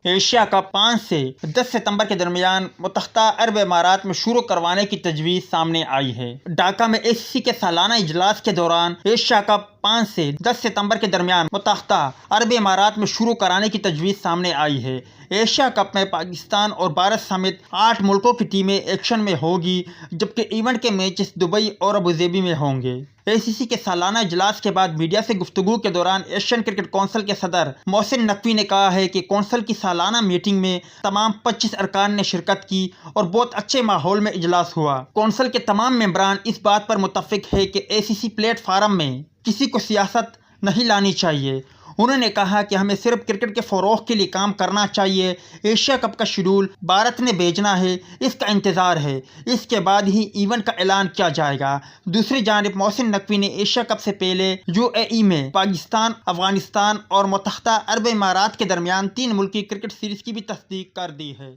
Asia cup 5 سے 10 ستمبر کے درمیان متحدہ عرب امارات میں شروع کروانے کی تجویز سامنے آئی ہے۔ ڈھاکہ میں ACC کے سالانہ اجلاس کے دوران ایشیا کپ 5 سے 10 ستمبر کے درمیان متحدہ عرب امارات میں شروع کرانے کی تجویز سامنے آئی ہے۔ ایشیا کپ میں پاکستان اور بھارت سمیت 8 ملکوں کی ٹیمیں ایکشن میں ہوں گی، جبکہ ایونٹ کے میچز دبئی اور ابوظہبی میں ہوں گے۔ ACC کے سالانہ اجلاس کے بعد میڈیا سے گفتگو کے دوران ایشین کرکٹ کونسل کے صدر محسن نقوی نے کہا ہے کہ کونسل کی سالانہ میٹنگ میں تمام 25 ارکان نے شرکت کی اور بہت اچھے ماحول میں اجلاس ہوا۔ کونسل کے تمام ممبران اس بات پر متفق ہیں کہ ACC پلیٹ فارم میں کسی کو سیاست نہیں لانی چاہیے۔ انہوں نے کہا کہ ہمیں صرف کرکٹ کے فروغ کے لیے کام کرنا چاہیے۔ ایشیا کپ کا شیڈول بھارت نے بھیجنا ہے، اس کا انتظار ہے، اس کے بعد ہی ایونٹ کا اعلان کیا جائے گا۔ دوسری جانب محسن نقوی نے ایشیا کپ سے پہلے UAE میں پاکستان، افغانستان اور متحدہ عرب امارات کے درمیان 3 ملکی کرکٹ سیریز کی بھی تصدیق کر دی ہے۔